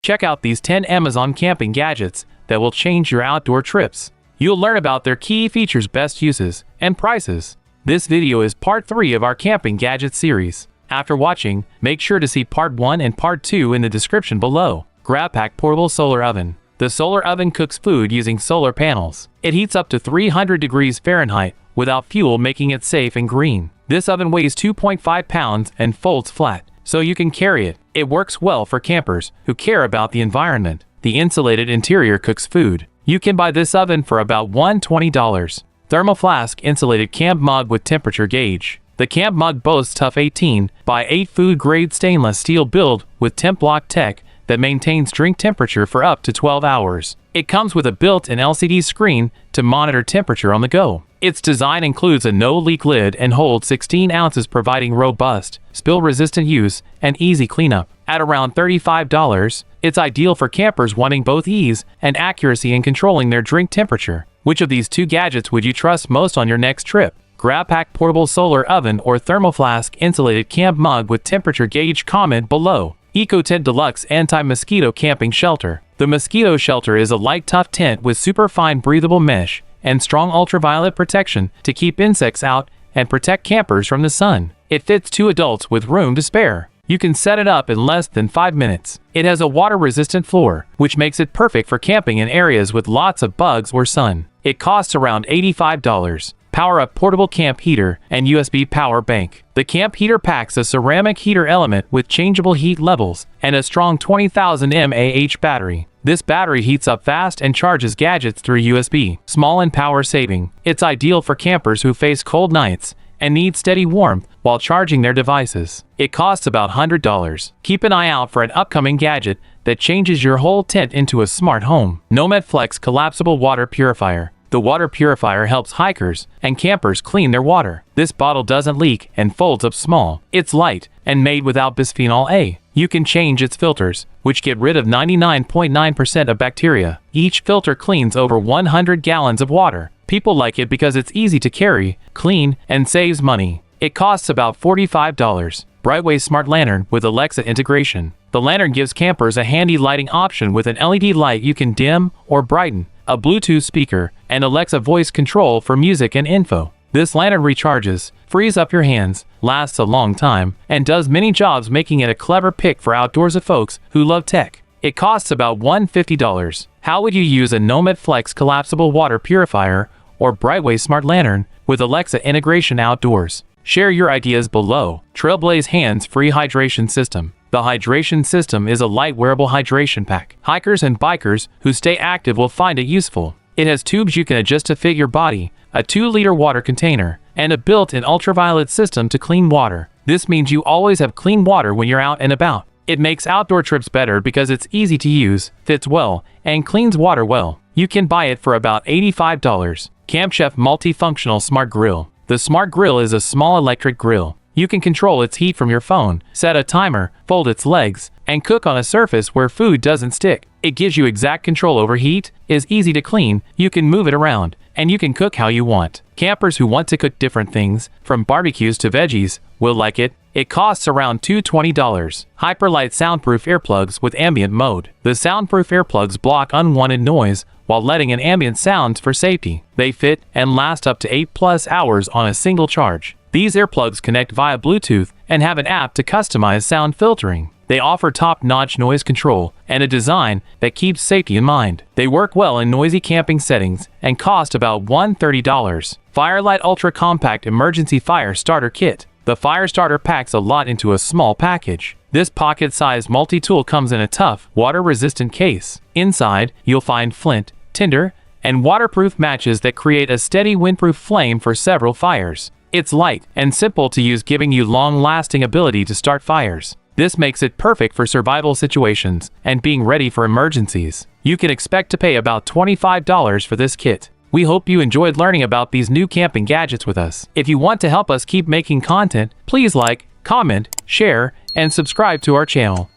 Check out these 10 Amazon camping gadgets that will change your outdoor trips. You'll learn about their key features, best uses, and prices. This video is part 3 of our camping gadget series. After watching, make sure to see part 1 and part 2 in the description below. GrabPack Portable Solar Oven. The solar oven cooks food using solar panels. It heats up to 300 degrees Fahrenheit without fuel, making it safe and green. This oven weighs 2.5 pounds and folds flat, so you can carry it. It works well for campers who care about the environment. The insulated interior cooks food. You can buy this oven for about $120. ThermoFlask Insulated Camp Mug with Temperature Gauge. The camp mug boasts tough 18 by 8 food-grade stainless steel build with temp lock tech that maintains drink temperature for up to 12 hours. It comes with a built-in LCD screen to monitor temperature on the go. Its design includes a no-leak lid and holds 16 ounces, providing robust, spill-resistant use and easy cleanup. At around $35, it's ideal for campers wanting both ease and accuracy in controlling their drink temperature. Which of these two gadgets would you trust most on your next trip? GrabPack Portable Solar Oven or ThermoFlask Insulated Camp Mug with Temperature Gauge? Comment below. EcoTent Deluxe Anti-Mosquito Camping Shelter. The mosquito shelter is a light, tough tent with superfine breathable mesh and strong ultraviolet protection to keep insects out and protect campers from the sun. It fits 2 adults with room to spare. You can set it up in less than 5 minutes. It has a water-resistant floor, which makes it perfect for camping in areas with lots of bugs or sun. It costs around $85. PowerUp Portable Camp Heater and USB Power Bank. The camp heater packs a ceramic heater element with changeable heat levels and a strong 20,000 mAh battery. This battery heats up fast and charges gadgets through USB. Small and power saving. It's ideal for campers who face cold nights and need steady warmth while charging their devices. It costs about $100. Keep an eye out for an upcoming gadget that changes your whole tent into a smart home. NomadFlex Collapsible Water Purifier. The water purifier helps hikers and campers clean their water. This bottle doesn't leak and folds up small. It's light and made without bisphenol A. You can change its filters, which get rid of 99.9% of bacteria. Each filter cleans over 100 gallons of water. People like it because it's easy to carry, clean, and saves money. It costs about $45. BrightWay Smart Lantern with Alexa integration. The lantern gives campers a handy lighting option with an LED light you can dim or brighten, a Bluetooth speaker, and Alexa voice control for music and info. This lantern recharges, frees up your hands, lasts a long time, and does many jobs, making it a clever pick for outdoorsy folks who love tech. It costs about $150. How would you use a NomadFlex Collapsible Water Purifier or BrightWay Smart Lantern with Alexa integration outdoors? Share your ideas below. TrailBlaze Hands-Free Hydration System. The hydration system is a light wearable hydration pack. Hikers and bikers who stay active will find it useful. It has tubes you can adjust to fit your body, a 2-liter water container, and a built-in ultraviolet system to clean water. This means you always have clean water when you're out and about. It makes outdoor trips better because it's easy to use, fits well, and cleans water well. You can buy it for about $85. CampChef Multifunctional Smart Grill. The Smart Grill is a small electric grill. You can control its heat from your phone, set a timer, fold its legs, and cook on a surface where food doesn't stick. It gives you exact control over heat, is easy to clean, you can move it around, and you can cook how you want. Campers who want to cook different things, from barbecues to veggies, will like it. It costs around $220. HyperLite Soundproof Earplugs with Ambient Mode. The Soundproof earplugs block unwanted noise while letting in ambient sounds for safety. They fit and last up to 8+ hours on a single charge. These earplugs connect via Bluetooth and have an app to customize sound filtering. They offer top-notch noise control and a design that keeps safety in mind. They work well in noisy camping settings and cost about $130. FireLight Ultra Compact Emergency Fire Starter Kit. The fire starter packs a lot into a small package. This pocket-sized multi-tool comes in a tough, water-resistant case. Inside, you'll find flint, tinder, and waterproof matches that create a steady windproof flame for several fires. It's light and simple to use, giving you long-lasting ability to start fires. This makes it perfect for survival situations and being ready for emergencies. You can expect to pay about $25 for this kit. We hope you enjoyed learning about these new camping gadgets with us. If you want to help us keep making content, please like, comment, share, and subscribe to our channel.